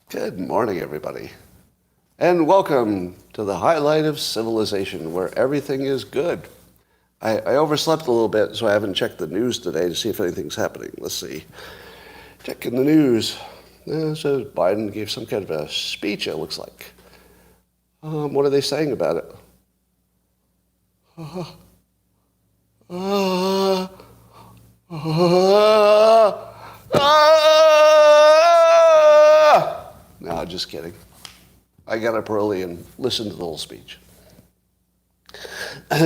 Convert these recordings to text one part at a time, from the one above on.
Good morning, everybody. And welcome to the highlight of civilization, where everything is good. I overslept a little bit, so I haven't checked the news today to see if anything's happening. Let's see. Checking the news. It says Biden gave some kind of a speech, it looks like. What are they saying about it? No, just kidding. I got up early and listened to the whole speech.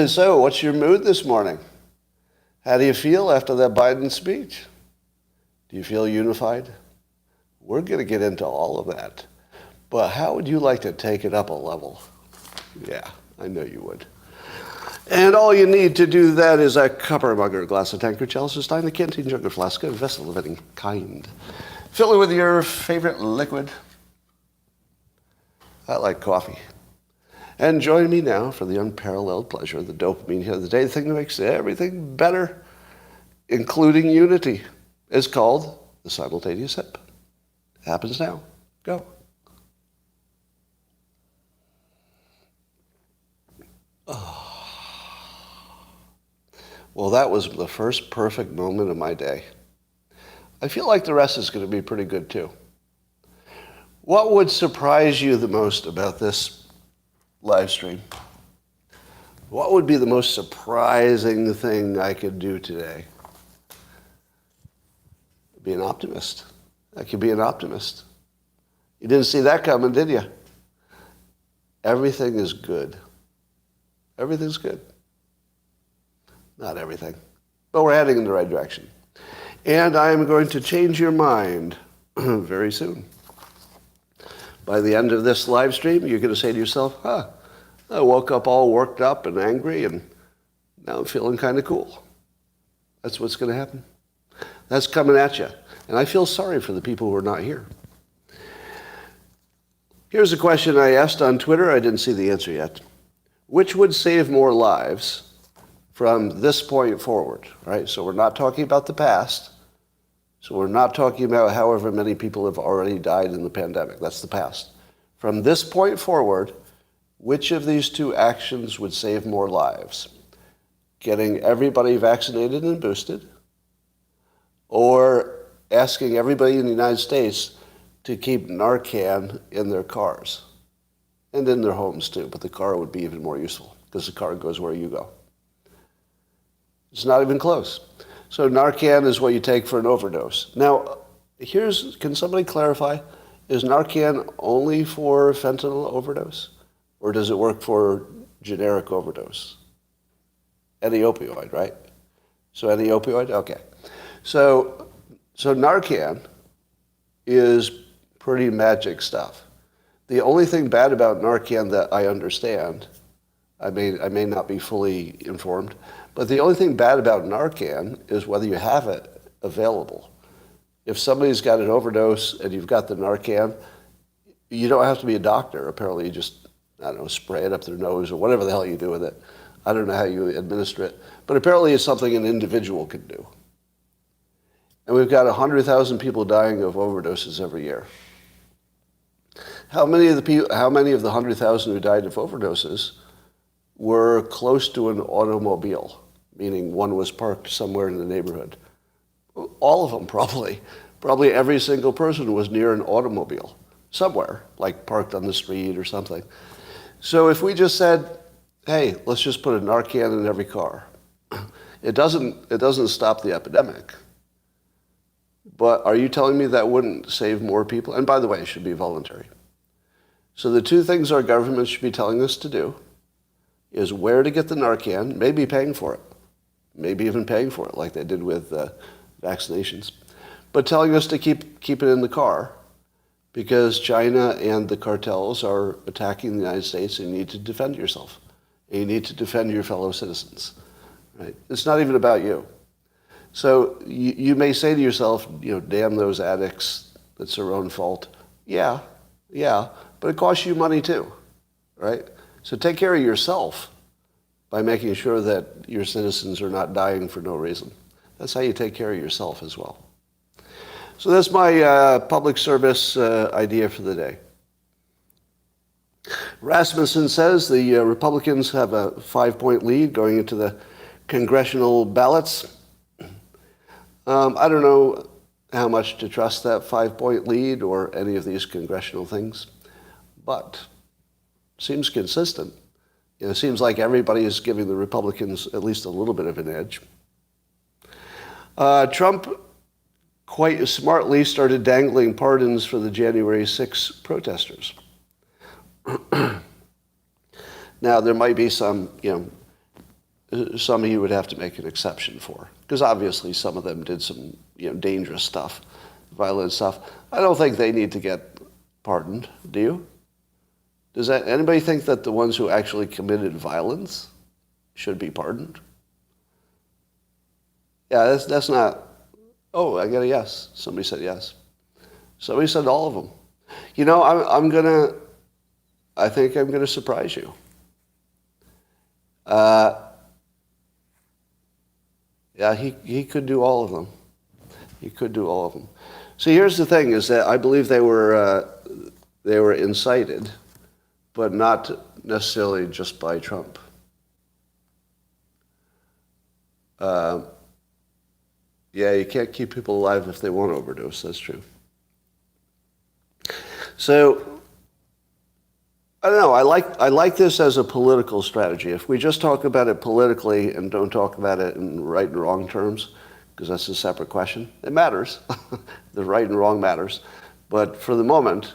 So, what's your mood this morning? How do you feel after that Biden speech? Do you feel unified? We're going to get into all of that. But how would you like to take it up a level? Yeah, I know you would. And all you need to do that is a cup or a mug or a glass, a tankard, chalice, a stein, a canteen, jug, or flask, a vessel of any kind. Fill it with your favorite liquid. I like coffee. And join me now for the unparalleled pleasure of the dopamine hit of the day. The thing that makes everything better, including unity, is called the simultaneous sip. It happens now. Go. Well, that was the first perfect moment of my day. I feel like the rest is going to be pretty good, too. What would surprise you the most about this live stream? What would be the most surprising thing I could do today? Be an optimist. I could be an optimist. You didn't see that coming, did you? Everything is good. Everything's good. Not everything, but we're heading in the right direction. And I am going to change your mind very soon. By the end of this live stream, you're going to say to yourself, I woke up all worked up and angry, and now I'm feeling kind of cool. That's what's going to happen. That's coming at you. And I feel sorry for the people who are not here. Here's a question I asked on Twitter. I didn't see the answer yet. Which would save more lives from this point forward, right? So we're not talking about the past. So we're not talking about however many people have already died in the pandemic. That's the past. From this point forward, which of these two actions would save more lives? Getting everybody vaccinated and boosted, or asking everybody in the United States to keep Narcan in their cars? And in their homes too, but the car would be even more useful because the car goes where you go. It's not even close. So Narcan is what you take for an overdose. Now, can somebody clarify, is Narcan only for fentanyl overdose? Or does it work for generic overdose? Any opioid, right? So any opioid? Okay. So Narcan is pretty magic stuff. The only thing bad about Narcan that I understand, I may not be fully informed, but the only thing bad about Narcan is whether you have it available. If somebody's got an overdose and you've got the Narcan, you don't have to be a doctor. Apparently you just, spray it up their nose or whatever the hell you do with it. I don't know how you administer it. But apparently it's something an individual can do. And we've got 100,000 people dying of overdoses every year. How many of the 100,000 who died of overdoses were close to an automobile, meaning one was parked somewhere in the neighborhood? All of them, probably. Probably every single person was near an automobile, somewhere, like parked on the street or something. So if we just said, hey, let's just put a Narcan in every car, it doesn't stop the epidemic. But are you telling me that wouldn't save more people? And by the way, it should be voluntary. So the two things our government should be telling us to do is where to get the Narcan, maybe paying for it, maybe even paying for it like they did with vaccinations, but telling us to keep it in the car because China and the cartels are attacking the United States and you need to defend yourself. And you need to defend your fellow citizens. Right? It's not even about you. So you may say to yourself, damn those addicts, it's their own fault. Yeah, but it costs you money too, right? So take care of yourself by making sure that your citizens are not dying for no reason. That's how you take care of yourself as well. So that's my public service idea for the day. Rasmussen says the Republicans have a 5-point lead going into the congressional ballots. I don't know how much to trust that 5-point lead or any of these congressional things, but seems consistent. It seems like everybody is giving the Republicans at least a little bit of an edge. Trump quite smartly started dangling pardons for the January 6 protesters. Now, there might be some he would have to make an exception for, because obviously some of them did some, dangerous stuff, violent stuff. I don't think they need to get pardoned. Do you? Does anybody think that the ones who actually committed violence should be pardoned? Yeah, that's not. Oh, I got a yes. Somebody said yes. Somebody said all of them. I think I'm gonna surprise you. Yeah, he could do all of them. He could do all of them. See, here's the thing: is that I believe they were incited, but not necessarily just by Trump. Yeah, you can't keep people alive if they won't overdose. That's true. So, I don't know. I like this as a political strategy. If we just talk about it politically and don't talk about it in right and wrong terms, because that's a separate question, it matters. The right and wrong matters. But for the moment,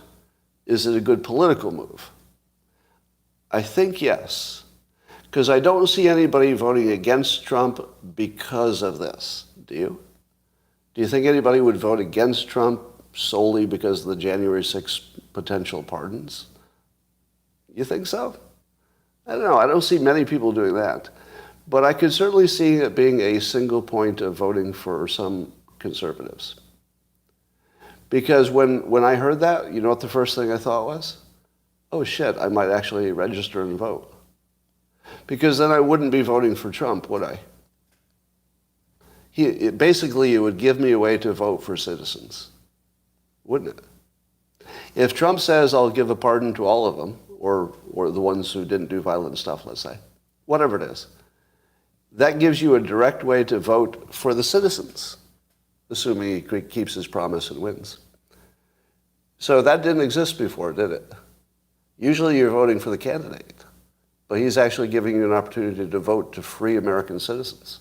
is it a good political move? I think yes. Because I don't see anybody voting against Trump because of this. Do you? Do you think anybody would vote against Trump solely because of the January 6th potential pardons? You think so? I don't know. I don't see many people doing that. But I could certainly see it being a single point of voting for some conservatives. Because when I heard that, you know what the first thing I thought was? Oh shit, I might actually register and vote. Because then I wouldn't be voting for Trump, would I? Basically, it would give me a way to vote for citizens, wouldn't it? If Trump says I'll give a pardon to all of them, or the ones who didn't do violent stuff, let's say, whatever it is, that gives you a direct way to vote for the citizens, assuming he keeps his promise and wins. So that didn't exist before, did it? Usually you're voting for the candidate, but he's actually giving you an opportunity to vote to free American citizens.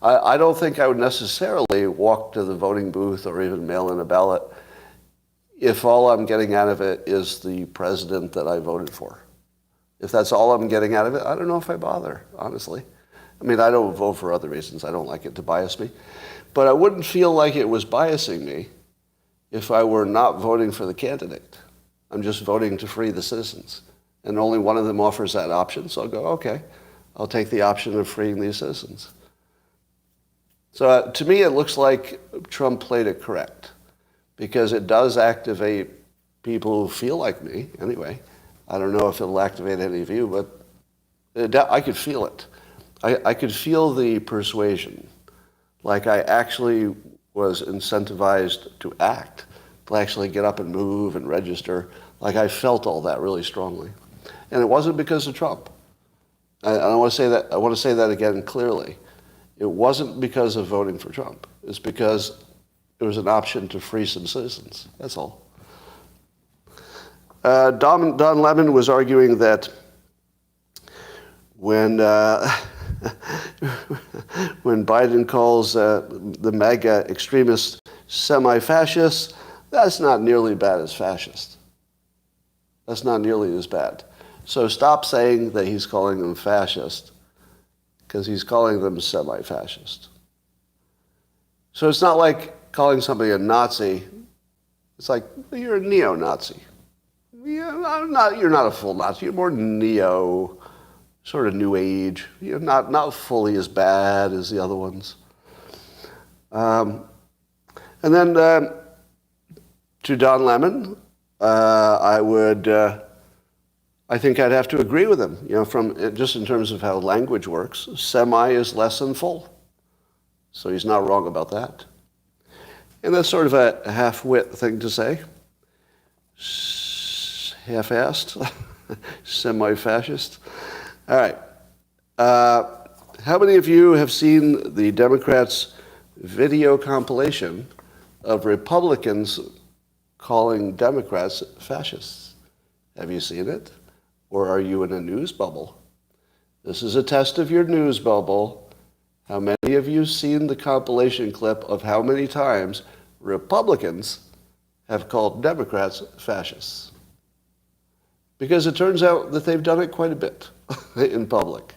I don't think I would necessarily walk to the voting booth or even mail in a ballot if all I'm getting out of it is the president that I voted for. If that's all I'm getting out of it, I don't know if I bother, honestly. I mean, I don't vote for other reasons. I don't like it to bias me. But I wouldn't feel like it was biasing me if I were not voting for the candidate. I'm just voting to free the citizens. And only one of them offers that option, so I'll go, okay, I'll take the option of freeing these citizens. So to me, it looks like Trump played it correct, because it does activate people who feel like me, anyway. I don't know if it'll activate any of you, but I could feel it. I could feel the persuasion. Like I actually was incentivized to act, to actually get up and move and register. Like I felt all that really strongly. And it wasn't because of Trump. I want to say that. I want to say that again clearly. It wasn't because of voting for Trump. It's because there was an option to free some citizens. That's all. Don Lemon was arguing that when when Biden calls the MAGA extremists semi-fascists, that's not nearly bad as fascist. That's not nearly as bad. So stop saying that he's calling them fascist, because he's calling them semi-fascist. So it's not like calling somebody a Nazi. It's like, you're a neo-Nazi. You're not a full Nazi. You're more neo, sort of new age. You're not fully as bad as the other ones. And then to Don Lemon, I think I'd have to agree with him, from just in terms of how language works. Semi is less than full. So he's not wrong about that. And that's sort of a half-wit thing to say. Half-assed, semi-fascist. All right. How many of you have seen the Democrats' video compilation of Republicans calling Democrats fascists? Have you seen it? Or are you in a news bubble? This is a test of your news bubble. How many of you seen the compilation clip of how many times Republicans have called Democrats fascists? Because it turns out that they've done it quite a bit in public.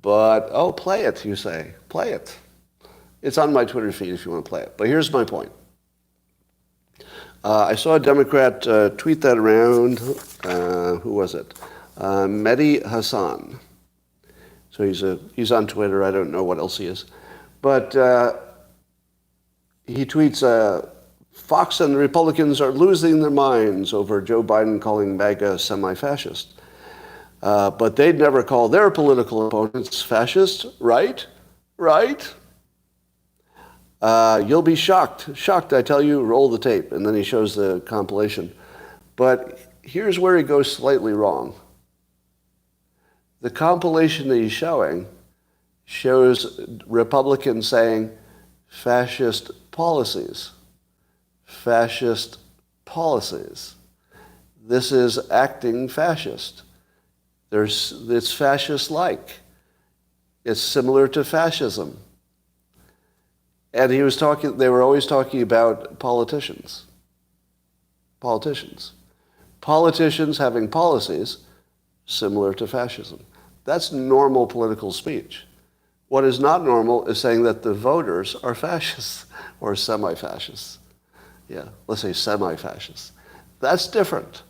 But, oh, play it, you say. Play it. It's on my Twitter feed if you want to play it. But here's my point. I saw a Democrat tweet that around. Who was it? Mehdi Hassan. So he's on Twitter. I don't know what else he is. But he tweets, Fox and the Republicans are losing their minds over Joe Biden calling MAGA semi-fascist. But they'd never call their political opponents fascist, right? Right? You'll be shocked. Shocked, I tell you, roll the tape. And then he shows the compilation. But here's where he goes slightly wrong. The compilation that he's showing shows Republicans saying fascist policies. Fascist policies. This is acting fascist. It's fascist-like. It's similar to fascism. And they were always talking about politicians. Politicians. Politicians having policies similar to fascism. That's normal political speech. What is not normal is saying that the voters are fascists or semi-fascists. Yeah, let's say semi-fascists. That's different.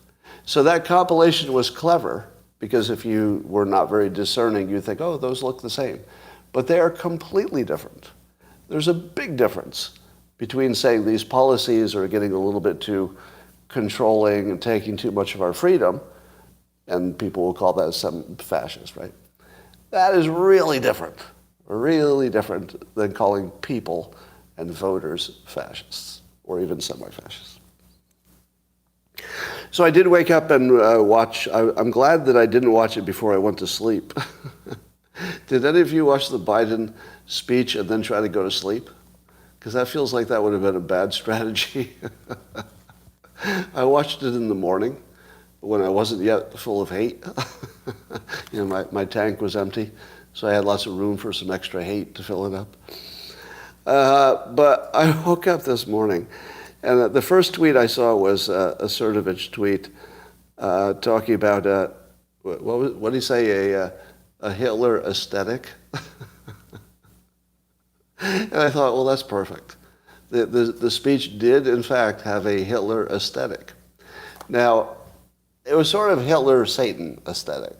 So that compilation was clever because if you were not very discerning, you'd think, oh, those look the same. But they are completely different. There's a big difference between saying these policies are getting a little bit too controlling and taking too much of our freedom, and people will call that some fascist, right? That is really different than calling people and voters fascists or even semi-fascists. So I did wake up and watch. I'm glad that I didn't watch it before I went to sleep. Did any of you watch the Biden speech and then try to go to sleep? Because that feels like that would have been a bad strategy. I watched it in the morning when I wasn't yet full of hate. My tank was empty, so I had lots of room for some extra hate to fill it up. But I woke up this morning, and the first tweet I saw was a Cernovich tweet talking about, what did he say, a Hitler aesthetic? And I thought, well, that's perfect. The speech did, in fact, have a Hitler aesthetic. Now, it was sort of Hitler-Satan aesthetic.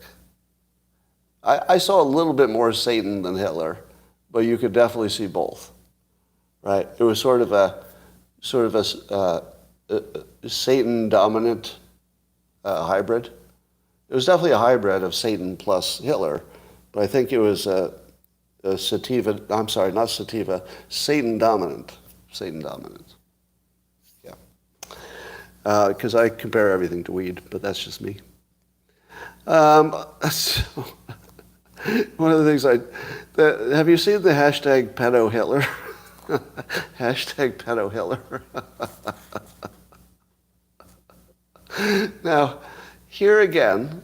I saw a little bit more Satan than Hitler, but you could definitely see both, right? It was sort of a Satan-dominant hybrid. It was definitely a hybrid of Satan plus Hitler, but I think it was Satan-dominant. Satan-dominant. Yeah. Because I compare everything to weed, but that's just me. One of the things have you seen the hashtag pedo Hitler? Hashtag pedo Hitler. Now, here again,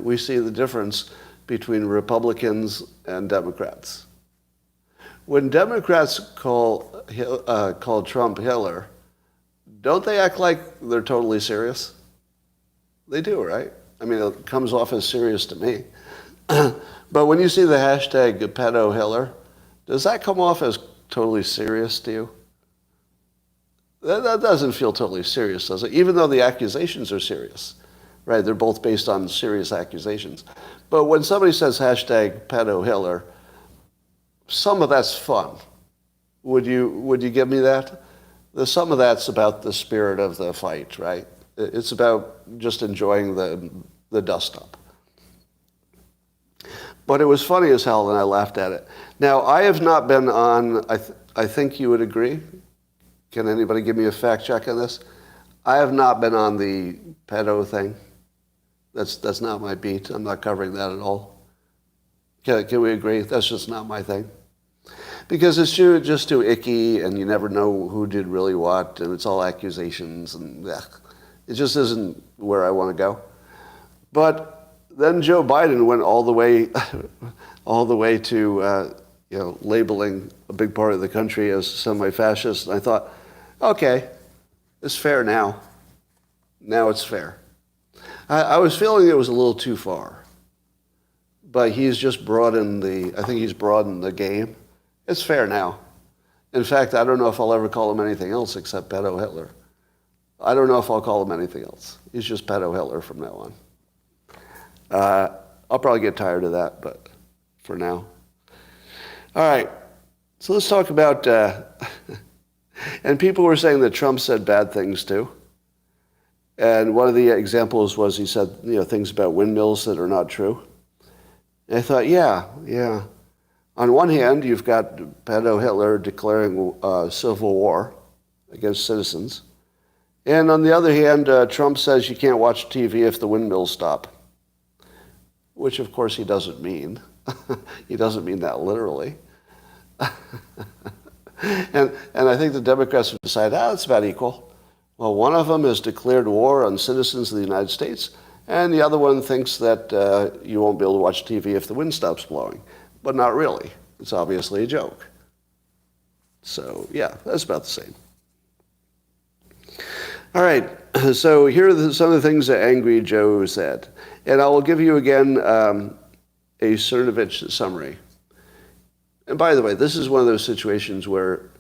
we see the difference between Republicans and Democrats. When Democrats call Trump Hitler, don't they act like they're totally serious? They do, right? I mean, it comes off as serious to me. But when you see the hashtag pedo Hitler, does that come off as totally serious to you? That doesn't feel totally serious, does it? Even though the accusations are serious, right? They're both based on serious accusations. But when somebody says hashtag pedo Hitler, some of that's fun. Would you give me that? Some of that's about the spirit of the fight, right? It's about just enjoying the dust-up. But it was funny as hell, and I laughed at it. Now, I have not been on, I think you would agree. Can anybody give me a fact check on this? I have not been on the pedo thing. That's not my beat. I'm not covering that at all. Can we agree? That's just not my thing. Because it's just too icky, and you never know who did really what, and it's all accusations, and it just isn't where I want to go. But then Joe Biden went all the way to labeling a big part of the country as semi-fascist, and I thought, okay, it's fair now. Now it's fair. I was feeling it was a little too far, but he's just broadened the game. It's fair now. In fact, I don't know if I'll ever call him anything else except pedo Hitler. I don't know if I'll call him anything else. He's just pedo Hitler from now on. I'll probably get tired of that, but for now. All right, so let's talk about, and people were saying that Trump said bad things too. And one of the examples was he said, things about windmills that are not true. And I thought, yeah. On one hand, you've got pedo Hitler declaring civil war against citizens. And on the other hand, Trump says you can't watch TV if the windmills stop. Which, of course, he doesn't mean. He doesn't mean that literally. and I think the Democrats have decided, it's about equal. Well, one of them has declared war on citizens of the United States, and the other one thinks that you won't be able to watch TV if the wind stops blowing. But not really. It's obviously a joke. So, yeah, that's about the same. All right, so here are some of the things that Angry Joe said. And I will give you again a Cernovich summary. And by the way, this is one of those situations where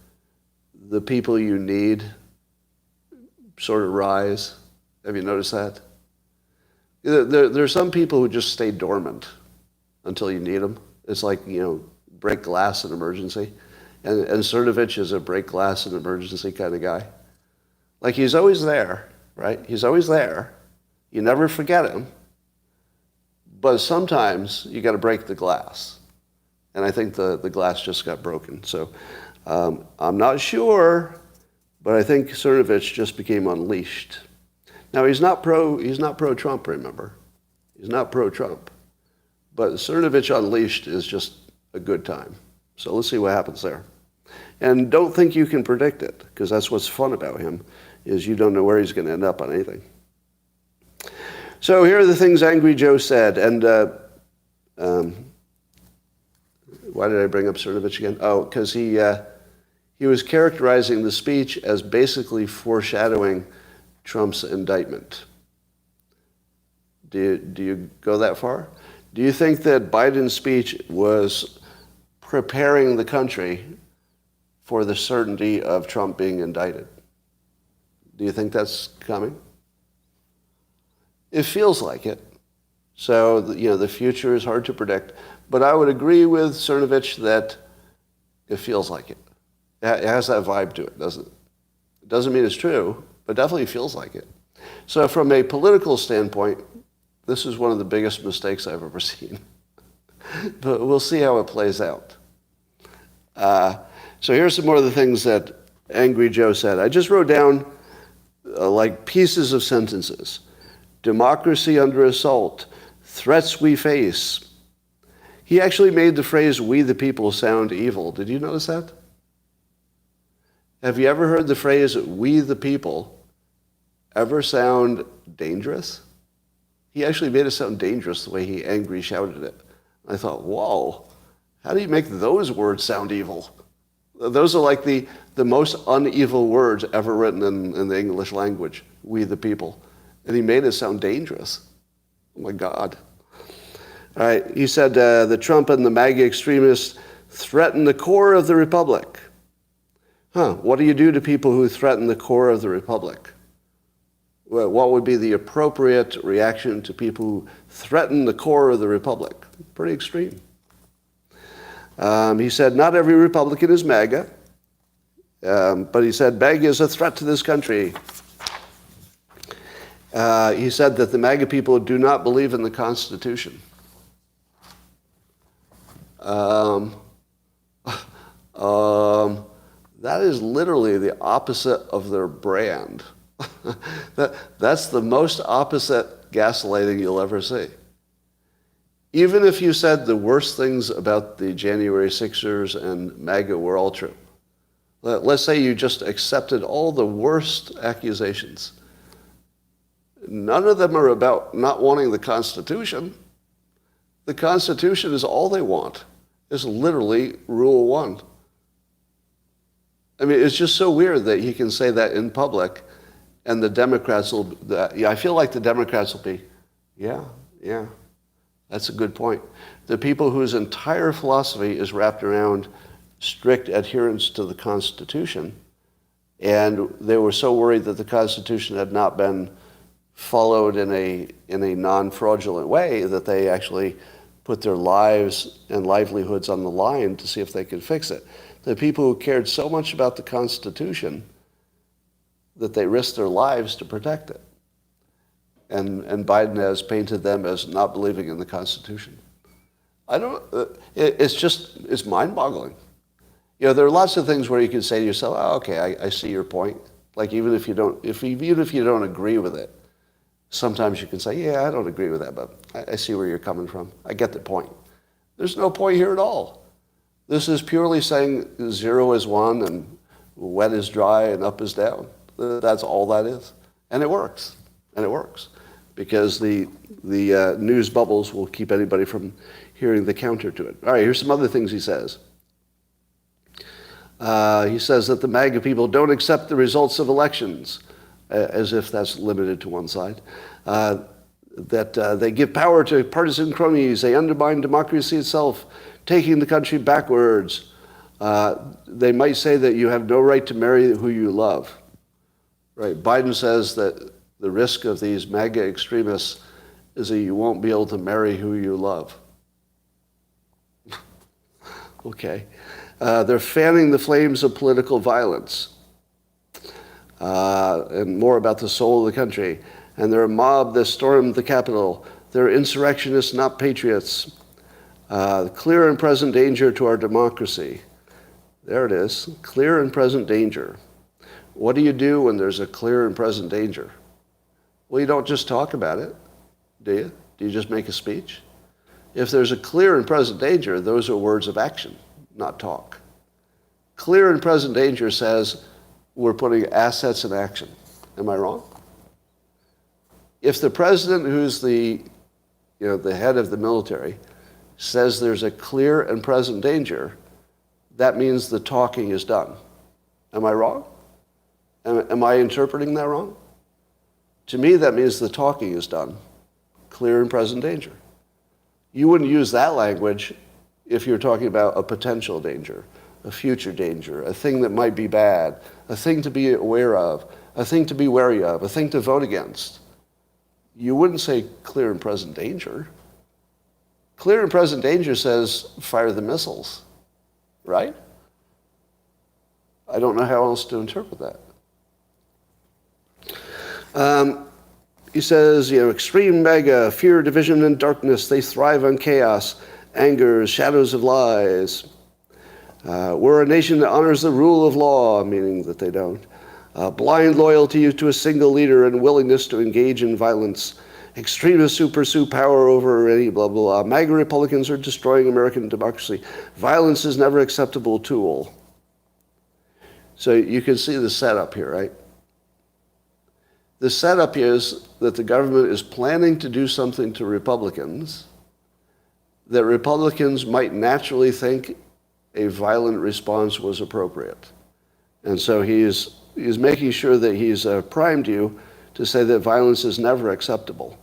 the people you need sort of rise. Have you noticed that? There are some people who just stay dormant until you need them. It's like, break glass in emergency. And Cernovich is a break glass in emergency kind of guy. Like, he's always there, right? He's always there. You never forget him. But sometimes you got to break the glass. And I think the glass just got broken. So I'm not sure, but I think Cernovich just became unleashed. Now, he's not pro-Trump, remember? He's not pro-Trump. But Cernovich unleashed is just a good time. So let's see what happens there. And don't think you can predict it, because that's what's fun about him, is you don't know where he's going to end up on anything. So here are the things Angry Joe said. And why did I bring up Cernovich again? Oh, because he was characterizing the speech as basically foreshadowing Trump's indictment. Do you go that far? Do you think that Biden's speech was preparing the country for the certainty of Trump being indicted? Do you think that's coming? It feels like it. So, the future is hard to predict. But I would agree with Cernovich that it feels like it. It has that vibe to it, doesn't it? It doesn't mean it's true, but definitely feels like it. So from a political standpoint, this is one of the biggest mistakes I've ever seen. But we'll see how it plays out. So here's some more of the things that Angry Joe said. I just wrote down like pieces of sentences. Democracy under assault. Threats we face. He actually made the phrase, we the people, sound evil. Did you notice that? Have you ever heard the phrase, we the people, ever sound dangerous? He actually made it sound dangerous the way he angry shouted it. I thought, whoa, how do you make those words sound evil? Those are like the most unevil words ever written in the English language, we the people. And he made it sound dangerous. Oh my God. All right, he said the Trump and the MAGA extremists threaten the core of the republic. What do you do to people who threaten the core of the republic? Well, what would be the appropriate reaction to people who threaten the core of the republic? Pretty extreme. He said, not every Republican is MAGA, but he said, MAGA is a threat to this country. He said that the MAGA people do not believe in the Constitution. Um, that is literally the opposite of their brand. That's the most opposite gaslighting you'll ever see. Even if you said the worst things about the January 6ers and MAGA were all true. Let's say you just accepted all the worst accusations. None of them are about not wanting the Constitution. The Constitution is all they want. It's literally Rule 1. I mean, it's just so weird that he can say that in public, and the Democrats will, I feel like the Democrats will be, yeah, that's a good point. The people whose entire philosophy is wrapped around strict adherence to the Constitution, and they were so worried that the Constitution had not been followed in a non-fraudulent way that they actually put their lives and livelihoods on the line to see if they could fix it. The people who cared so much about the Constitution that they risked their lives to protect it. And Biden has painted them as not believing in the Constitution. It's mind-boggling. You know, there are lots of things where you can say to yourself, oh, okay, I see your point. Like even if you don't agree with it, sometimes you can say, yeah, I don't agree with that, but I see where you're coming from. I get the point. There's no point here at all. This is purely saying 0 is 1 and wet is dry and up is down. That's all that is. And it works. Because the news bubbles will keep anybody from hearing the counter to it. All right, here's some other things he says. He says that the MAGA people don't accept the results of elections, as if that's limited to one side. That they give power to partisan cronies. They undermine democracy itself, taking the country backwards. They might say that you have no right to marry who you love. Right? Biden says that the risk of these MAGA extremists is that you won't be able to marry who you love. Okay. They're fanning the flames of political violence. And more about the soul of the country. And they're a mob that stormed the Capitol. They're insurrectionists, not patriots. Clear and present danger to our democracy. There it is. Clear and present danger. What do you do when there's a clear and present danger? Well, you don't just talk about it, do you? Do you just make a speech? If there's a clear and present danger, those are words of action, not talk. Clear and present danger says we're putting assets in action. Am I wrong? If the president, who's the head of the military, says there's a clear and present danger, that means the talking is done. Am I wrong? Am I interpreting that wrong? To me, that means the talking is done. Clear and present danger. You wouldn't use that language if you're talking about a potential danger, a future danger, a thing that might be bad, a thing to be aware of, a thing to be wary of, a thing to vote against. You wouldn't say clear and present danger. Clear and present danger says fire the missiles, right? I don't know how else to interpret that. He says, extreme MAGA, fear, division, and darkness, they thrive on chaos, anger, shadows of lies. We're a nation that honors the rule of law, meaning that they don't. Blind loyalty to a single leader and willingness to engage in violence. Extremists who pursue power over any blah, blah, blah. MAGA Republicans are destroying American democracy. Violence is never acceptable tool. So you can see the setup here, right? The setup is that the government is planning to do something to Republicans that Republicans might naturally think a violent response was appropriate. And so he's making sure that he's primed you to say that violence is never acceptable.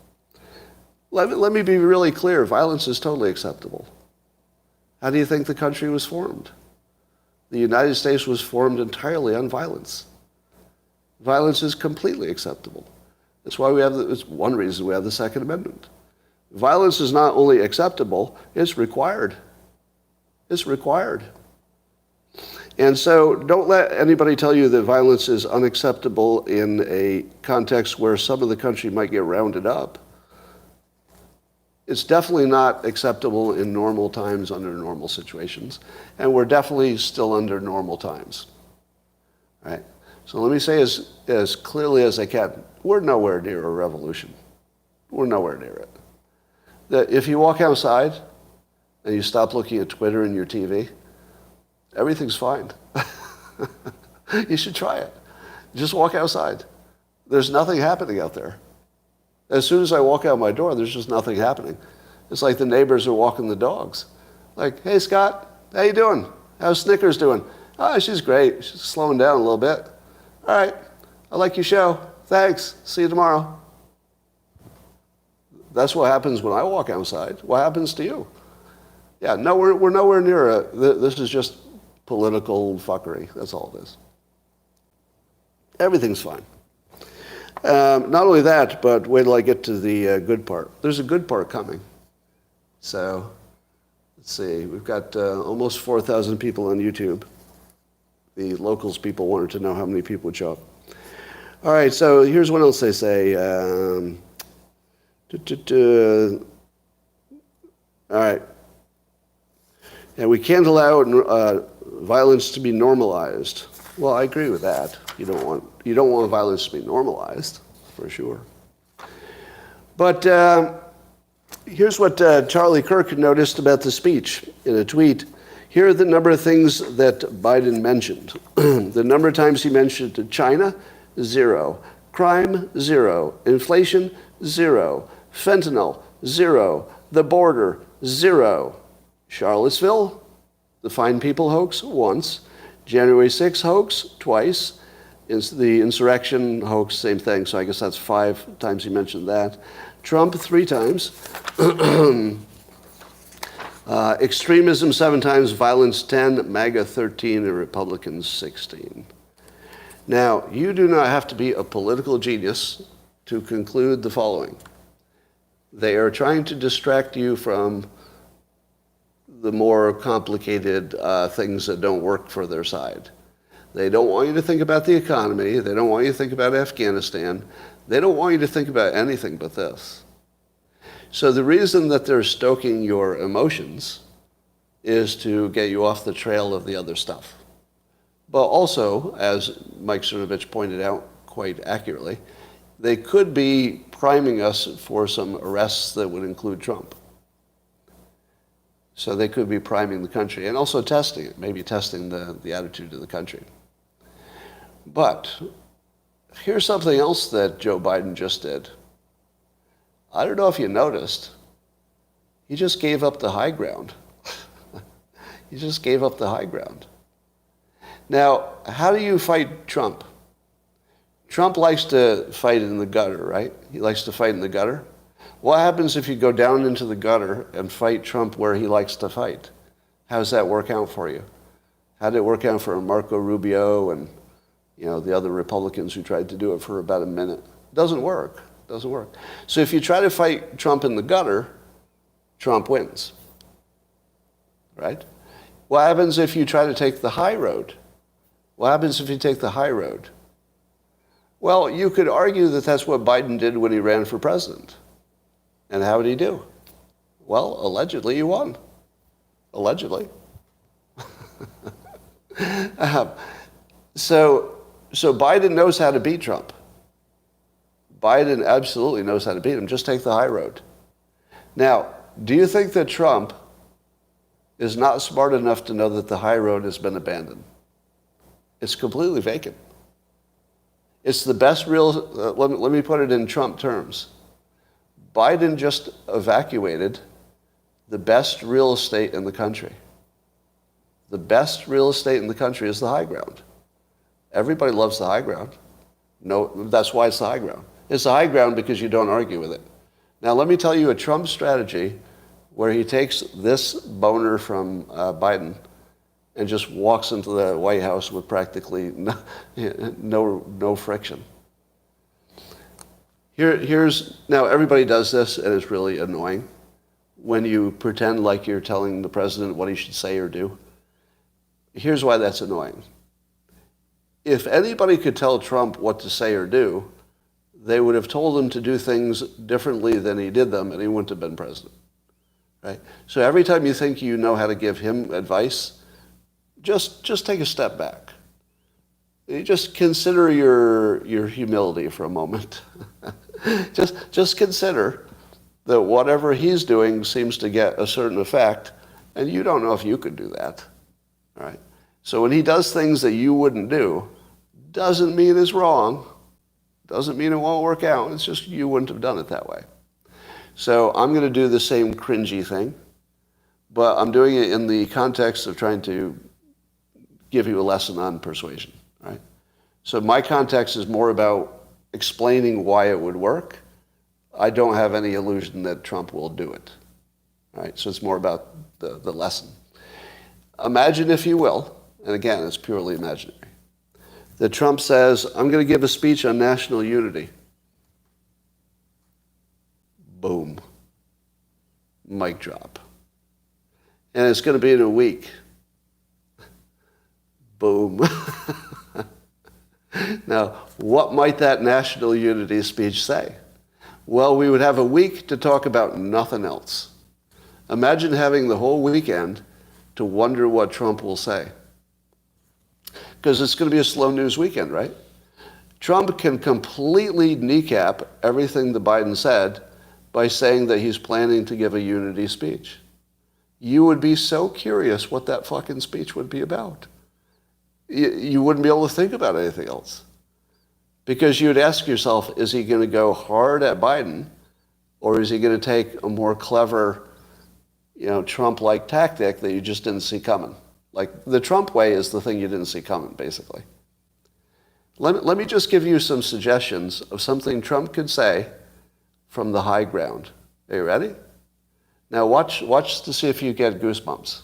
Let me be really clear. Violence is totally acceptable. How do you think the country was formed? The United States was formed entirely on violence. Violence is completely acceptable. That's why it's one reason we have the Second Amendment. Violence is not only acceptable, it's required. It's required. And so don't let anybody tell you that violence is unacceptable in a context where some of the country might get rounded up. It's definitely not acceptable in normal times under normal situations, and we're definitely still under normal times. Right? So let me say as clearly as I can, we're nowhere near a revolution. We're nowhere near it. That if you walk outside and you stop looking at Twitter and your TV, everything's fine. You should try it. Just walk outside. There's nothing happening out there. As soon as I walk out my door, there's just nothing happening. It's like the neighbors are walking the dogs. Like, hey, Scott, how you doing? How's Snickers doing? Oh, she's great. She's slowing down a little bit. All right, I like your show. Thanks. See you tomorrow. That's what happens when I walk outside. What happens to you? Yeah, no, we're nowhere near this is just political fuckery. That's all it is. Everything's fine. Not only that, but wait till I get to the good part. There's a good part coming. So, let's see. We've got almost 4,000 people on YouTube. The locals people wanted to know how many people would show up. All right, so here's what else they say. All right. And we can't allow violence to be normalized. Well, I agree with that. You don't want violence to be normalized, for sure. But here's what Charlie Kirk noticed about the speech in a tweet. Here are the number of things that Biden mentioned. The number of times he mentioned China, 0. Crime, 0. Inflation, 0. Fentanyl, 0. The border, 0. Charlottesville, the Fine People hoax, once. January 6th hoax, twice. The insurrection hoax, same thing. So I guess that's 5 times he mentioned that. Trump, 3 times. Extremism, 7 times. Violence, 10. MAGA, 13. And Republicans, 16. Now, you do not have to be a political genius to conclude the following. They are trying to distract you from the more complicated things that don't work for their side. They don't want you to think about the economy. They don't want you to think about Afghanistan. They don't want you to think about anything but this. So the reason that they're stoking your emotions is to get you off the trail of the other stuff. But also, as Mike Cernovich pointed out quite accurately, they could be priming us for some arrests that would include Trump. So they could be priming the country and also testing it, maybe testing the attitude of the country. But here's something else that Joe Biden just did. I don't know if you noticed, he just gave up the high ground. He just gave up the high ground. Now, how do you fight Trump? Trump likes to fight in the gutter, right? He likes to fight in the gutter. What happens if you go down into the gutter and fight Trump where he likes to fight? How does that work out for you? How did it work out for Marco Rubio and the other Republicans who tried to do it for about a minute? It doesn't work. It doesn't work. So if you try to fight Trump in the gutter, Trump wins. Right? What happens if you try to take the high road? What happens if you take the high road? Well, you could argue that that's what Biden did when he ran for president. And how did he do? Well, allegedly he won. Allegedly. So Biden knows how to beat Trump. Biden absolutely knows how to beat him. Just take the high road. Now, do you think that Trump is not smart enough to know that the high road has been abandoned? It's completely vacant. It's the best real, let me put it in Trump terms. Biden just evacuated the best real estate in the country. The best real estate in the country is the high ground. Everybody loves the high ground. No, that's why it's the high ground. It's the high ground because you don't argue with it. Now let me tell you a Trump strategy where he takes this boner from Biden and just walks into the White House with practically no friction. Now everybody does this, and it's really annoying when you pretend like you're telling the president what he should say or do. Here's why that's annoying. If anybody could tell Trump what to say or do, they would have told him to do things differently than he did them, and he wouldn't have been president. right? So every time you think you know how to give him advice, just take a step back. You just consider your humility for a moment. just consider that whatever he's doing seems to get a certain effect, and you don't know if you could do that, all right? So when he does things that you wouldn't do, doesn't mean it's wrong, doesn't mean it won't work out, it's just you wouldn't have done it that way. So I'm going to do the same cringy thing, but I'm doing it in the context of trying to give you a lesson on persuasion, right? So my context is more about explaining why it would work. I don't have any illusion that Trump will do it, right? So it's more about the lesson. Imagine, if you will, and again, it's purely imaginary, that Trump says, I'm going to give a speech on national unity. Boom. Mic drop. And it's going to be in a week. Boom. Now, what might that national unity speech say? Well, we would have a week to talk about nothing else. Imagine having the whole weekend to wonder what Trump will say. Because it's going to be a slow news weekend, right? Trump can completely kneecap everything that Biden said by saying that he's planning to give a unity speech. You would be so curious what that fucking speech would be about. You wouldn't be able to think about anything else. Because you'd ask yourself, is he going to go hard at Biden, or is he going to take a more clever, Trump-like tactic that you just didn't see coming? Like, the Trump way is the thing you didn't see coming, basically. Let me just give you some suggestions of something Trump could say from the high ground. Are you ready? Now watch to see if you get goosebumps.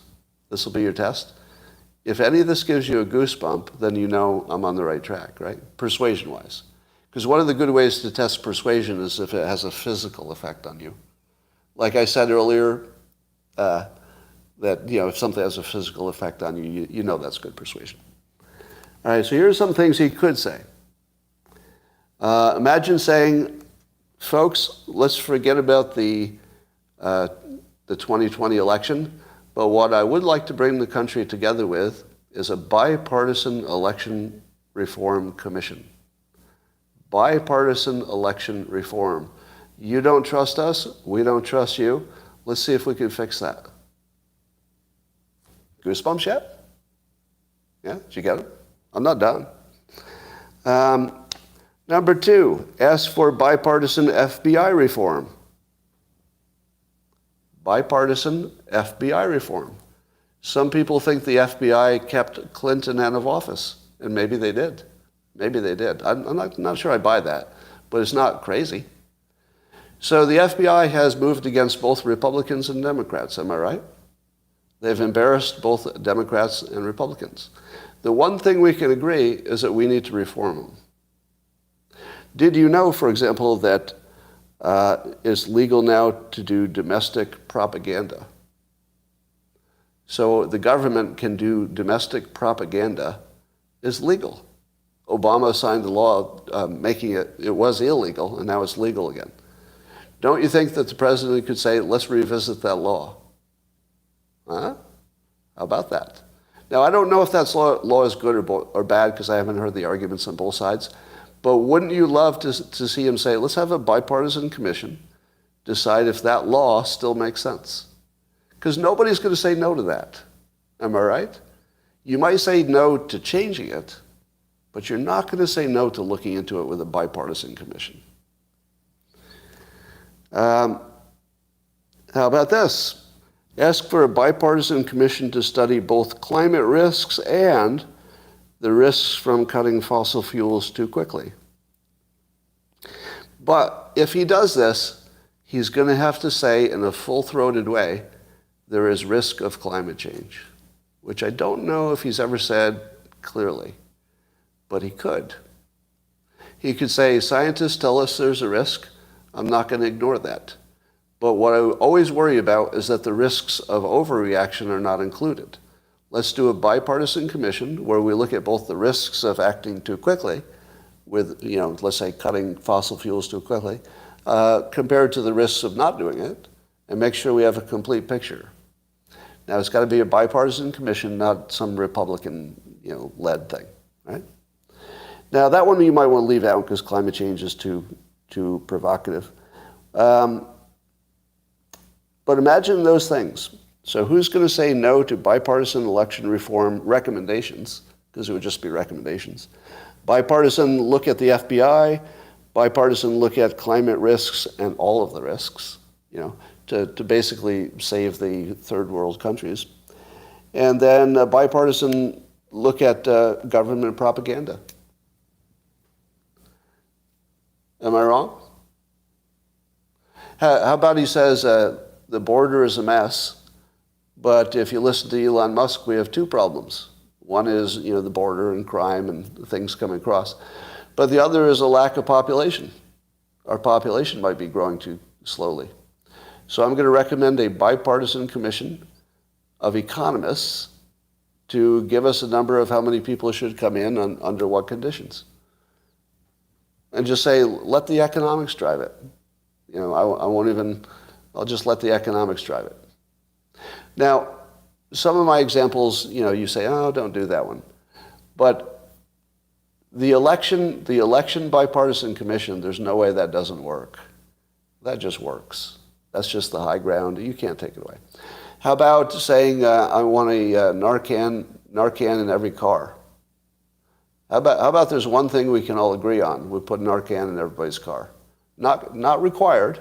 This will be your test. If any of this gives you a goosebump, then you know I'm on the right track, right? Persuasion-wise. Because one of the good ways to test persuasion is if it has a physical effect on you. Like I said earlier, that if something has a physical effect on you, you know that's good persuasion. All right, so here are some things he could say. Imagine saying, folks, let's forget about the 2020 election, but what I would like to bring the country together with is a bipartisan election reform commission. Bipartisan election reform. You don't trust us, we don't trust you. Let's see if we can fix that. Goosebumps yet? Yeah, did you get it? I'm not done. Number 2, ask for bipartisan FBI reform. Bipartisan FBI reform. Some people think the FBI kept Clinton out of office, and maybe they did. Maybe they did. I'm not sure I buy that, but it's not crazy. So the FBI has moved against both Republicans and Democrats, am I right? They've embarrassed both Democrats and Republicans. The one thing we can agree is that we need to reform them. Did you know, for example, that it's legal now to do domestic propaganda? So the government can do domestic propaganda. It's legal. Obama signed the law making it was illegal, and now it's legal again. Don't you think that the president could say, let's revisit that law? Huh? How about that? Now, I don't know if that law is good or bad because I haven't heard the arguments on both sides. But wouldn't you love to see him say, let's have a bipartisan commission, decide if that law still makes sense? Because nobody's going to say no to that. Am I right? You might say no to changing it, but you're not going to say no to looking into it with a bipartisan commission. How about this? Ask for a bipartisan commission to study both climate risks and the risks from cutting fossil fuels too quickly. But if he does this, he's going to have to say in a full-throated way, there is risk of climate change, which I don't know if he's ever said clearly, but he could. He could say, scientists tell us there's a risk. I'm not going to ignore that. But what I always worry about is that the risks of overreaction are not included. Let's do a bipartisan commission where we look at both the risks of acting too quickly with, let's say cutting fossil fuels too quickly, compared to the risks of not doing it. and make sure we have a complete picture. Now, it's got to be a bipartisan commission, not some Republican, led thing, right? Now, that one you might want to leave out because climate change is too provocative. But imagine those things. So who's going to say no to bipartisan election reform recommendations? Because it would just be recommendations. Bipartisan look at the FBI, bipartisan look at climate risks and all of the risks, to basically save the third world countries. And then a bipartisan look at government propaganda. Am I wrong? How about he says the border is a mess, but if you listen to Elon Musk, we have two problems. One is, the border and crime and things coming across. But the other is a lack of population. Our population might be growing too slowly. So I'm going to recommend a bipartisan commission of economists to give us a number of how many people should come in under what conditions. And just say, let the economics drive it. I'll just let the economics drive it. Now, some of my examples, you say, oh, don't do that one. But the election bipartisan commission, there's no way that doesn't work. That just works. That's just the high ground. You can't take it away. How about saying, I want a Narcan in every car? How about there's one thing we can all agree on? We put Narcan in everybody's car. Not required,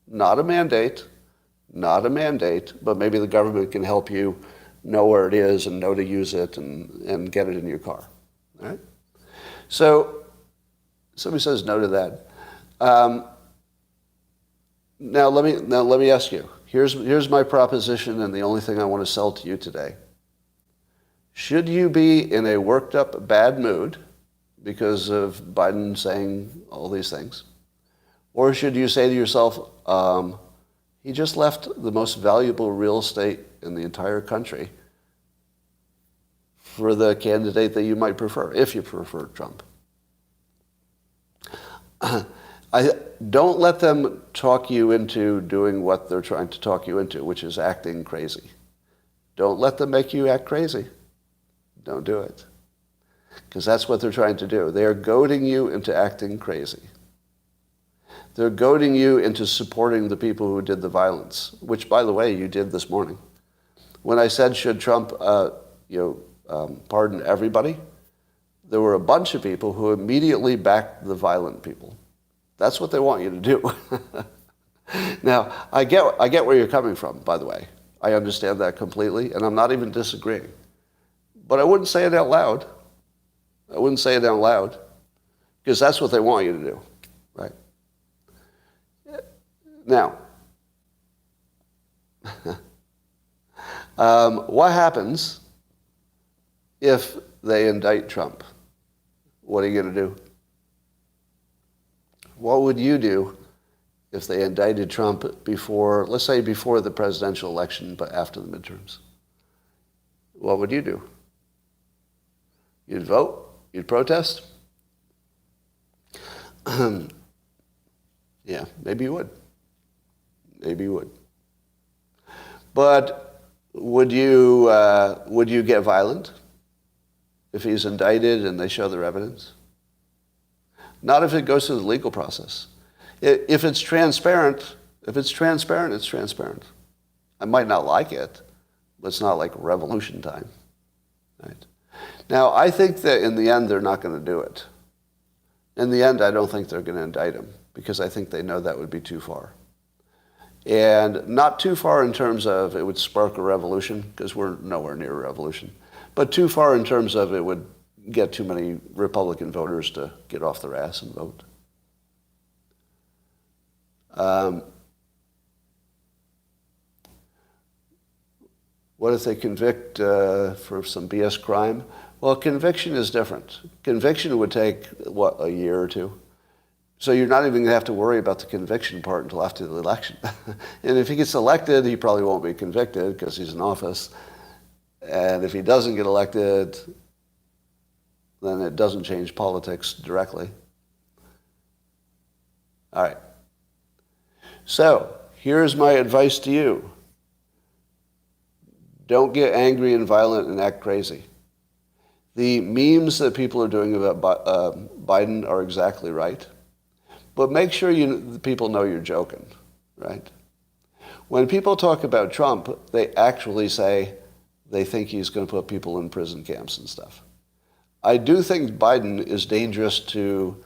not a mandate, but maybe the government can help you know where it is and know to use it and get it in your car. All right? So somebody says no to that. Now let me ask you. Here's my proposition and the only thing I want to sell to you today. Should you be in a worked up bad mood because of Biden saying all these things? Or should you say to yourself, he just left the most valuable real estate in the entire country for the candidate that you might prefer, if you prefer Trump? Don't let them talk you into doing what they're trying to talk you into, which is acting crazy. Don't let them make you act crazy. Don't do it. Because that's what they're trying to do. They are goading you into acting crazy. They're goading you into supporting the people who did the violence, which, by the way, you did this morning. When I said, should Trump pardon everybody, there were a bunch of people who immediately backed the violent people. That's what they want you to do. Now, I get where you're coming from, by the way. I understand that completely, and I'm not even disagreeing. But I wouldn't say it out loud. I wouldn't say it out loud, because that's what they want you to do, right? Now, what happens if they indict Trump? What are you going to do? What would you do if they indicted Trump before, let's say before the presidential election, but after the midterms? What would you do? You'd vote? You'd protest? Yeah, maybe you would. Maybe you would. But would you get violent if he's indicted and they show their evidence? Not if it goes through the legal process. If it's transparent, it's transparent. I might not like it, but it's not like revolution time. Right? Now, I think that in the end, they're not going to do it. In the end, I don't think they're going to indict him because I think they know that would be too far. And not too far in terms of it would spark a revolution, because we're nowhere near a revolution, but too far in terms of it would get too many Republican voters to get off their ass and vote. What if they convict for some BS crime? Well, conviction is different. Conviction would take, a year or two? So you're not even going to have to worry about the conviction part until after the election. And if he gets elected, he probably won't be convicted because he's in office. And if he doesn't get elected, then it doesn't change politics directly. All right. So Here's my advice to you. Don't get angry and violent and act crazy. The memes that people are doing about Biden are exactly right. But make sure people know you're joking, right? When people talk about Trump, they actually say they think he's going to put people in prison camps and stuff. I do think Biden is dangerous to,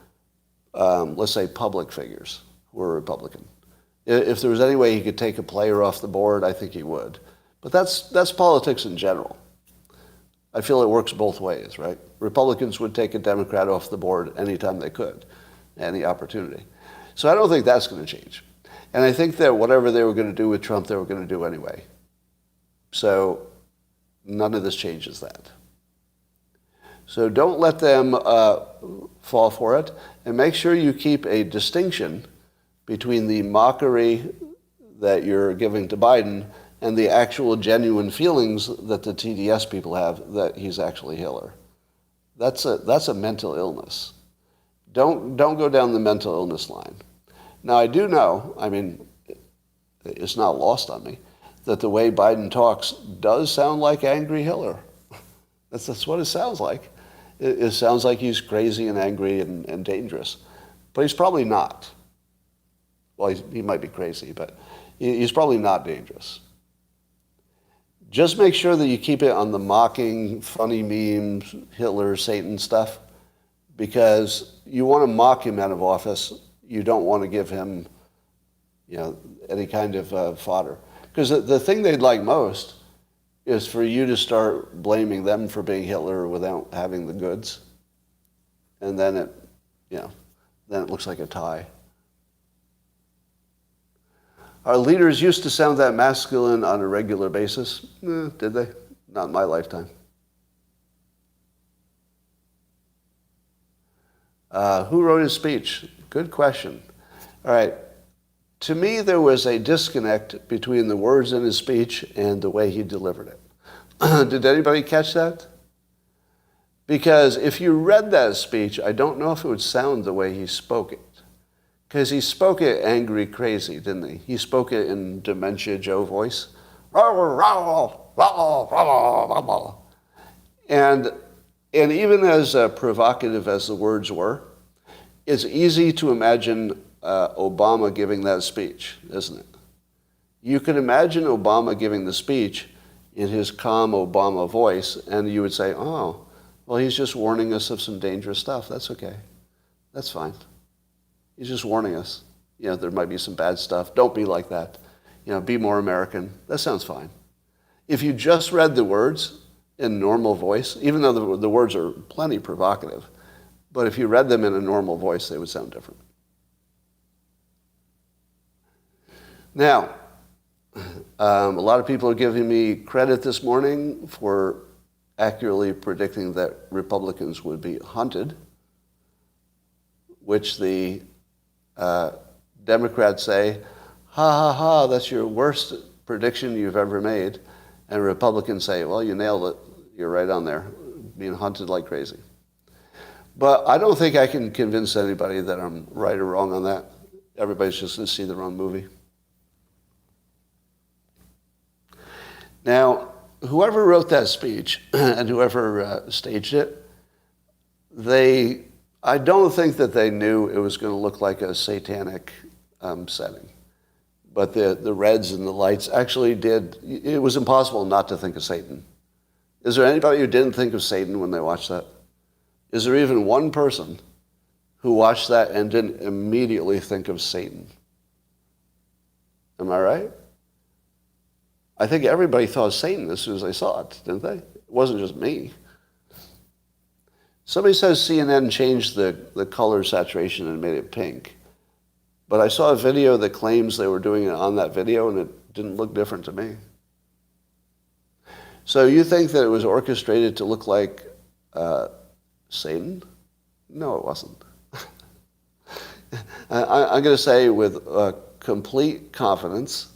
let's say, public figures who are Republican. If there was any way he could take a player off the board, I think he would. But that's politics in general. I feel it works both ways, right? Republicans would take a Democrat off the board anytime they could, any opportunity. So I don't think that's going to change. And I think that whatever they were going to do with Trump, they were going to do anyway. So none of this changes that. So don't let them fall for it, and make sure you keep a distinction between the mockery that you're giving to Biden and the actual genuine feelings that the TDS people have that he's actually Hitler. That's a mental illness. Don't go down the mental illness line. Now, I do know, I mean, it's not lost on me, that the way Biden talks does sound like angry Hitler. That's what it sounds like. It sounds like he's crazy and angry and dangerous. But he's probably not. Well, he might be crazy, but he's probably not dangerous. Just make sure that you keep it on the mocking, funny memes, Hitler, Satan stuff, because you want to mock him out of office. You don't want to give him, any kind of fodder. Because the thing they'd like most is for you to start blaming them for being Hitler without having the goods. And then it looks like a tie. Our leaders used to sound that masculine on a regular basis. Did they? Not in my lifetime. Who wrote his speech? Good question. All right. To me, there was a disconnect between the words in his speech and the way he delivered it. Did anybody catch that? Because if you read that speech, I don't know if it would sound the way he spoke it. Because he spoke it angry crazy, didn't he? He spoke it in Dementia Joe voice. And even as provocative as the words were, it's easy to imagine Obama giving that speech, isn't it? You can imagine Obama giving the speech in his calm Obama voice, and you would say, oh, well, he's just warning us of some dangerous stuff. That's okay. That's fine. He's just warning us. There might be some bad stuff. Don't be like that. Be more American. That sounds fine. If you just read the words in normal voice, even though the words are plenty provocative, but if you read them in a normal voice, they would sound different. Now, a lot of people are giving me credit this morning for accurately predicting that Republicans would be hunted, which the Democrats say, ha, ha, ha, that's your worst prediction you've ever made. And Republicans say, well, you nailed it. You're right on there, being hunted like crazy. But I don't think I can convince anybody that I'm right or wrong on that. Everybody's just going to see their own movie. Now, whoever wrote that speech and whoever staged it, I don't think that they knew it was going to look like a satanic setting. But the reds and the lights actually did. It was impossible not to think of Satan. Is there anybody who didn't think of Satan when they watched that? Is there even one person who watched that and didn't immediately think of Satan? Am I right? I think everybody thought of Satan as soon as they saw it, didn't they? It wasn't just me. Somebody says CNN changed the color saturation and made it pink. But I saw a video that claims they were doing it on that video, and it didn't look different to me. So you think that it was orchestrated to look like Satan? No, it wasn't. I'm going to say with complete confidence,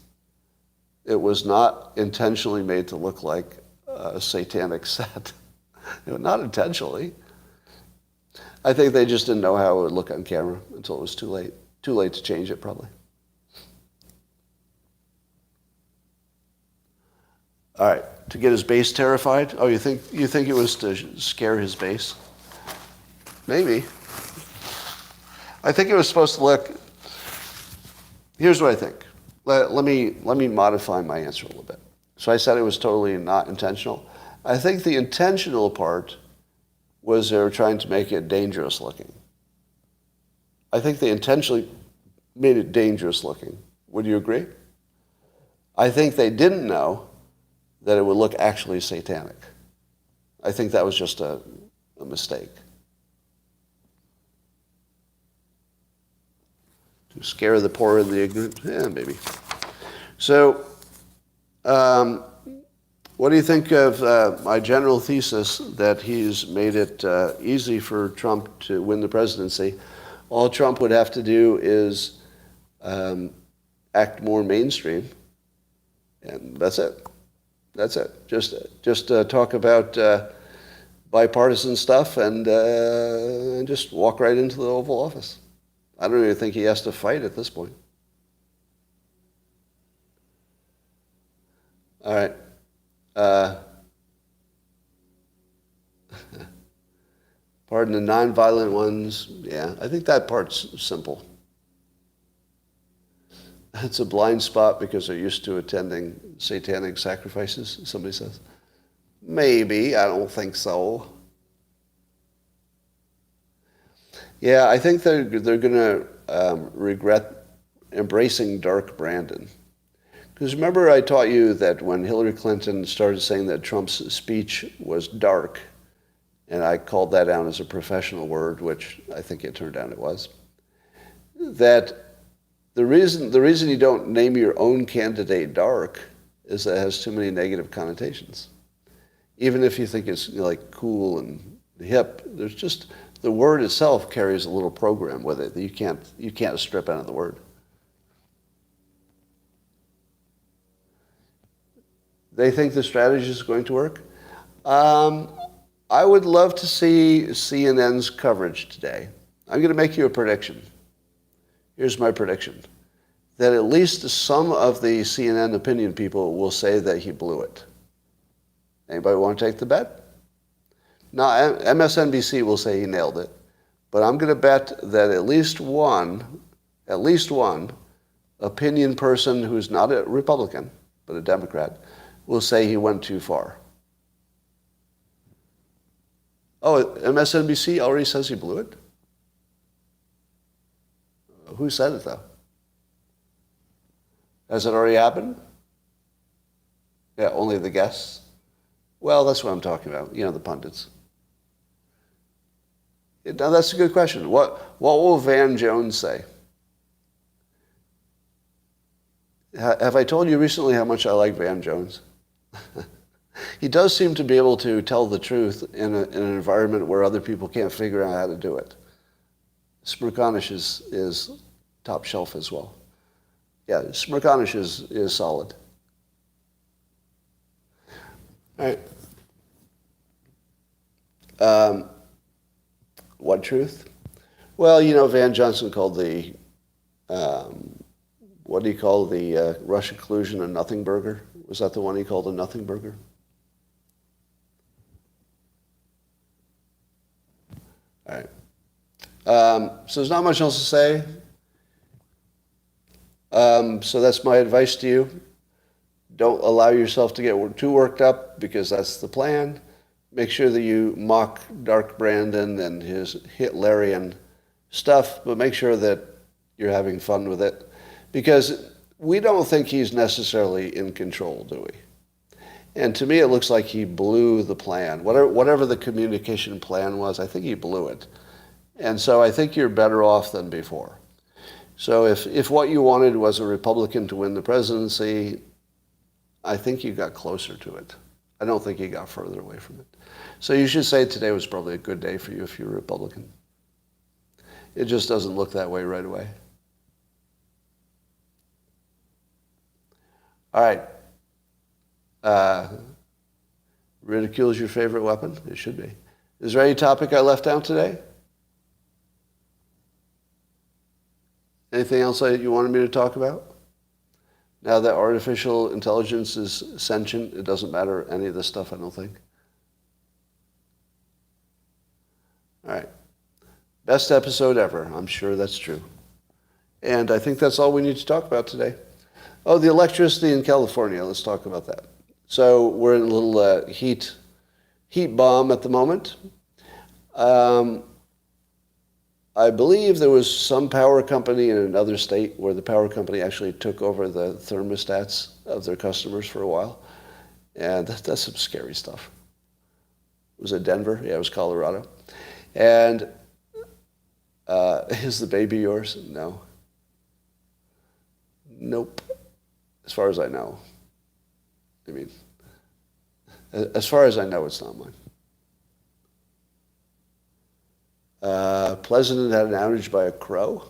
it was not intentionally made to look like a satanic set. Not intentionally. I think they just didn't know how it would look on camera until it was too late. Too late to change it, probably. All right, to get his base terrified? Oh, you think it was to scare his base? Maybe. I think it was supposed to look. Here's what I think. Let me modify my answer a little bit. So I said it was totally not intentional. I think the intentional part was they were trying to make it dangerous looking. I think they intentionally made it dangerous looking. Would you agree? I think they didn't know that it would look actually satanic. I think that was just a mistake. To scare the poor and the ignorant? Yeah, maybe. So, what do you think of my general thesis that he's made it easy for Trump to win the presidency? All Trump would have to do is act more mainstream, and that's it. That's it. Just talk about bipartisan stuff and just walk right into the Oval Office. I don't even think he has to fight at this point. All right. Pardon the nonviolent ones. Yeah, I think that part's simple. It's a blind spot because they're used to attending satanic sacrifices, somebody says. Maybe. I don't think so. Yeah, I think they're going to regret embracing dark Brandon. Because remember I taught you that when Hillary Clinton started saying that Trump's speech was dark, and I called that out as a professional word, which I think it turned out it was, that the reason you don't name your own candidate dark is that it has too many negative connotations. Even if you think it's like cool and hip, there's just the word itself carries a little program with it that you can't strip out of the word. They think the strategy is going to work. I would love to see CNN's coverage today. I'm going to make you a prediction. Here's my prediction. That at least some of the CNN opinion people will say that he blew it. Anybody want to take the bet? No, MSNBC will say he nailed it. But I'm going to bet that at least one opinion person who's not a Republican, but a Democrat, will say he went too far. Oh, MSNBC already says he blew it? Who said it, though? Has it already happened? Yeah, only the guests? Well, that's what I'm talking about. The pundits. Now, that's a good question. What will Van Jones say? Have I told you recently how much I like Van Jones? He does seem to be able to tell the truth in an environment where other people can't figure out how to do it. Smirconish is top shelf as well. Yeah, Smirconish is solid. All right. What truth? Well, Van Johnson called the, what do you call the Russian collusion a nothing burger? Was that the one he called a nothing burger? All right. So there's not much else to say. So that's my advice to you. Don't allow yourself to get too worked up because that's the plan. Make sure that you mock Dark Brandon and his Hitlerian stuff, but make sure that you're having fun with it. Because we don't think he's necessarily in control, do we? And to me, it looks like he blew the plan. Whatever the communication plan was, I think he blew it. And so I think you're better off than before. So if what you wanted was a Republican to win the presidency, I think you got closer to it. I don't think you got further away from it. So you should say today was probably a good day for you if you're a Republican. It just doesn't look that way right away. All right. Ridicule is your favorite weapon? It should be. Is there any topic I left out today? Anything else that you wanted me to talk about? Now that artificial intelligence is sentient, it doesn't matter any of this stuff, I don't think. All right. Best episode ever. I'm sure that's true. And I think that's all we need to talk about today. Oh, the electricity in California. Let's talk about that. So we're in a little heat bomb at the moment. I believe there was some power company in another state where the power company actually took over the thermostats of their customers for a while. And that's some scary stuff. Was it Denver? Yeah, it was Colorado. And is the baby yours? No. Nope. As far as I know. I mean, as far as I know, it's not mine. Pleasanton had an outage by a crow.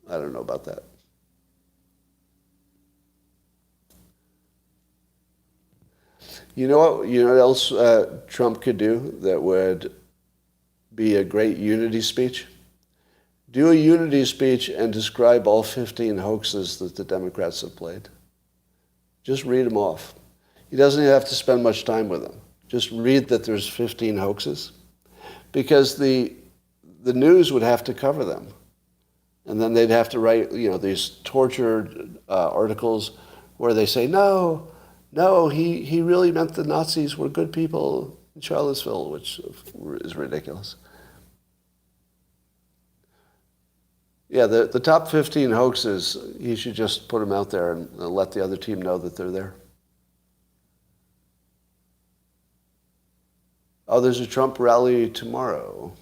I don't know about that. You know what? You know what else Trump could do that would be a great unity speech? Do a unity speech and describe all 15 hoaxes that the Democrats have played. Just read them off. He doesn't even have to spend much time with them. Just read that there's 15 hoaxes, because the news would have to cover them. And then they'd have to write, these tortured articles where they say, no, he really meant the Nazis were good people in Charlottesville, which is ridiculous. Yeah, the top 15 hoaxes, he should just put them out there and let the other team know that they're there. Oh, there's a Trump rally tomorrow.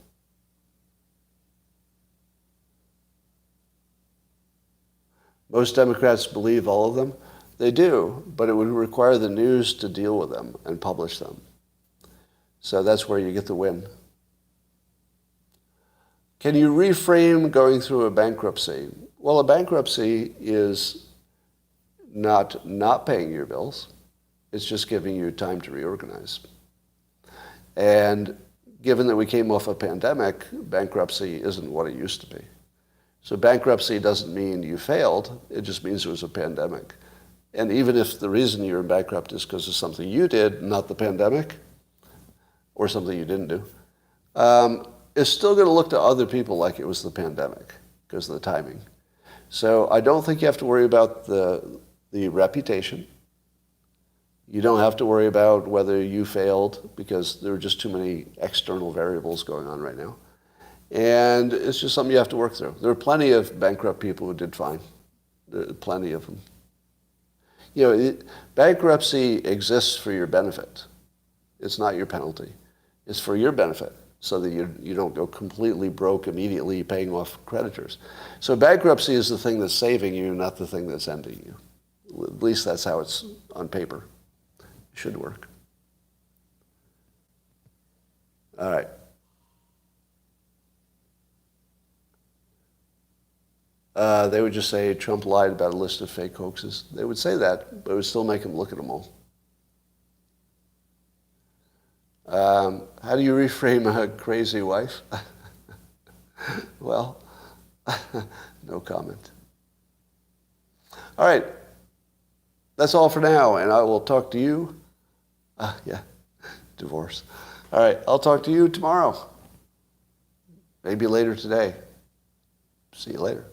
Most Democrats believe all of them. They do, but it would require the news to deal with them and publish them. So that's where you get the win. Can you reframe going through a bankruptcy? Well, a bankruptcy is not paying your bills. It's just giving you time to reorganize. And given that we came off a pandemic, bankruptcy isn't what it used to be. So bankruptcy doesn't mean you failed. It just means there was a pandemic. And even if the reason you're bankrupt is because of something you did, not the pandemic, or something you didn't do, it's still going to look to other people like it was the pandemic because of the timing. So I don't think you have to worry about the reputation. You don't have to worry about whether you failed because there are just too many external variables going on right now. And it's just something you have to work through. There are plenty of bankrupt people who did fine. There are plenty of them. Bankruptcy exists for your benefit. It's not your penalty. It's for your benefit so that you don't go completely broke immediately paying off creditors. So bankruptcy is the thing that's saving you, not the thing that's ending you. At least that's how it's on paper. It should work. All right. They would just say Trump lied about a list of fake hoaxes. They would say that, but it would still make them look at them all. How do you reframe a crazy wife? Well, no comment. All right. That's all for now, and I will talk to you. Divorce. All right, I'll talk to you tomorrow. Maybe later today. See you later.